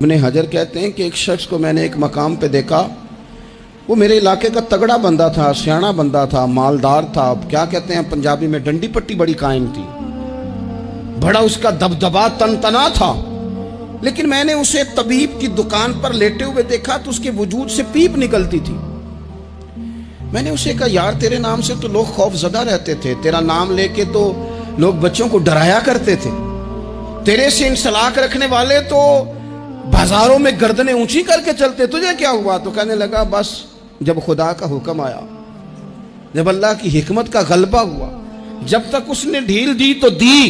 ابن حجر کہتے ہیں کہ ایک شخص کو میں نے ایک مقام پہ دیکھا، وہ میرے علاقے کا تگڑا بندہ تھا، سیاںا بندہ تھا، مالدار تھا، کیا کہتے ہیں پنجابی میں ڈنڈی پٹی بڑی قائم تھی، بڑا اس کا دبدبا تنتنا تھا، لیکن میں نے اسے طبیب کی دکان پر لیٹے ہوئے دیکھا تو اس کے وجود سے پیپ نکلتی تھی۔ میں نے اسے کہا یار تیرے نام سے تو لوگ خوف زدہ رہتے تھے، تیرا نام لے کے تو لوگ بچوں کو ڈرایا کرتے تھے، تیرے سے انسلاک رکھنے والے تو بازاروں میں گردنیں اونچی کر کے چلتے، تجھے کیا ہوا؟ تو کہنے لگا بس جب خدا کا حکم آیا، جب اللہ کی حکمت کا غلبہ ہوا، جب تک اس نے ڈھیل دی تو دی،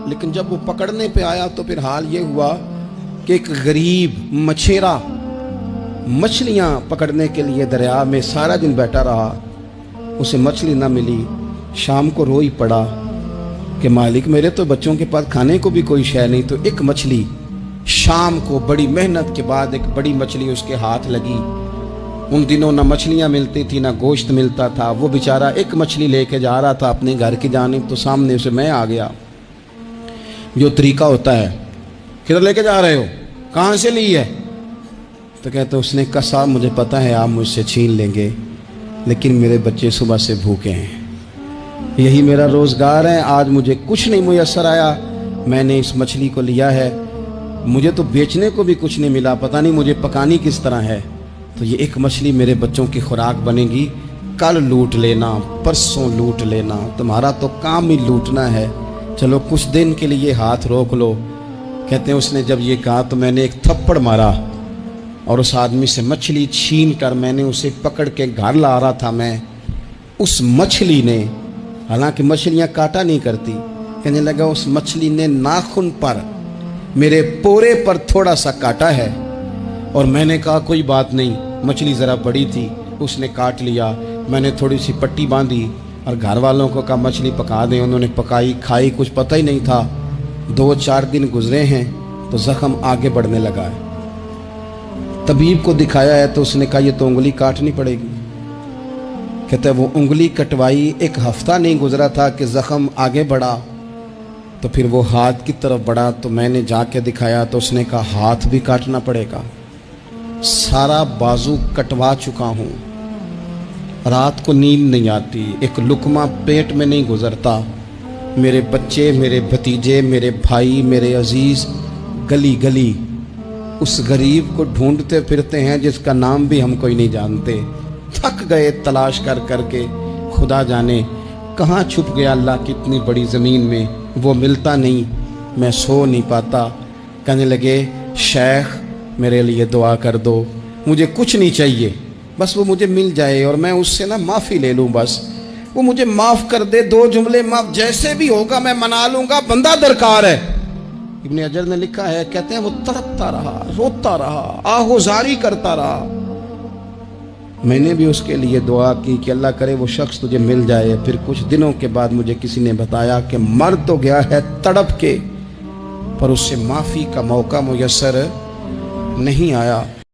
لیکن جب وہ پکڑنے پہ آیا تو پھر حال یہ ہوا کہ ایک غریب مچھیرا مچھلیاں پکڑنے کے لیے دریا میں سارا دن بیٹھا رہا، اسے مچھلی نہ ملی، شام کو رو ہی پڑا کہ مالک میرے تو بچوں کے پاس کھانے کو بھی کوئی شے نہیں۔ تو ایک مچھلی شام کو بڑی محنت کے بعد ایک بڑی مچھلی اس کے ہاتھ لگی۔ ان دنوں نہ مچھلیاں ملتی تھی نہ گوشت ملتا تھا، وہ بیچارہ ایک مچھلی لے کے جا رہا تھا اپنے گھر کی جانب، تو سامنے اسے میں آ گیا۔ جو طریقہ ہوتا ہے، کدھر لے کے جا رہے ہو، کہاں سے لی ہے؟ تو کہتے اس نے کہا صاحب مجھے پتا ہے آپ مجھ سے چھین لیں گے، لیکن میرے بچے صبح سے بھوکے ہیں، یہی میرا روزگار ہے، آج مجھے کچھ نہیں میسر آیا، میں نے اس مچھلی کو لیا ہے، مجھے تو بیچنے کو بھی کچھ نہیں ملا، پتہ نہیں مجھے پکانی کس طرح ہے، تو یہ ایک مچھلی میرے بچوں کی خوراک بنے گی، کل لوٹ لینا، پرسوں لوٹ لینا، تمہارا تو کام ہی لوٹنا ہے، چلو کچھ دن کے لیے ہاتھ روک لو۔ کہتے ہیں اس نے جب یہ کہا تو میں نے ایک تھپڑ مارا اور اس آدمی سے مچھلی چھین کر میں نے اسے پکڑ کے گھر لا رہا تھا میں، اس مچھلی نے، حالانکہ مچھلیاں کاٹا نہیں کرتی، کہنے لگا اس مچھلی نے ناخن پر میرے پورے پر تھوڑا سا کاٹا ہے، اور میں نے کہا کوئی بات نہیں، مچھلی ذرا بڑی تھی، اس نے کاٹ لیا، میں نے تھوڑی سی پٹی باندھی اور گھر والوں کو کہا مچھلی پکا دیں، انہوں نے پکائی کھائی، کچھ پتہ ہی نہیں تھا، 2-4 دن گزرے ہیں تو زخم آگے بڑھنے لگا ہے۔ طبیب کو دکھایا ہے تو اس نے کہا یہ تو انگلی کاٹنی پڑے گی۔ کہتا ہے وہ انگلی کٹوائی، 1 ہفتہ نہیں گزرا تھا کہ زخم آگے بڑھا، تو پھر وہ ہاتھ کی طرف بڑھا، تو میں نے جا کے دکھایا تو اس نے کہا ہاتھ بھی کاٹنا پڑے گا، سارا بازو کٹوا چکا ہوں، رات کو نیند نہیں آتی، ایک لقمہ پیٹ میں نہیں گزرتا، میرے بچے، میرے بھتیجے، میرے بھائی، میرے عزیز گلی گلی اس غریب کو ڈھونڈتے پھرتے ہیں جس کا نام بھی ہم کوئی نہیں جانتے، تھک گئے تلاش کر کر کے، خدا جانے کہاں چھپ گیا اللہ کی اتنی بڑی زمین میں، وہ ملتا نہیں، میں سو نہیں پاتا۔ کہنے لگے شیخ میرے لیے دعا کر دو، مجھے کچھ نہیں چاہیے، بس وہ مجھے مل جائے اور میں اس سے معافی لے لوں، بس وہ مجھے معاف کر دے، 2 جملے معاف، جیسے بھی ہوگا میں منا لوں گا، بندہ درکار ہے۔ ابن حجر نے لکھا ہے، کہتے ہیں وہ تڑپتا رہا، روتا رہا، آہوزاری کرتا رہا، میں نے بھی اس کے لیے دعا کی کہ اللہ کرے وہ شخص تجھے مل جائے۔ پھر کچھ دنوں کے بعد مجھے کسی نے بتایا کہ مر تو گیا ہے تڑپ کے، پر اس سے معافی کا موقع میسر نہیں آیا۔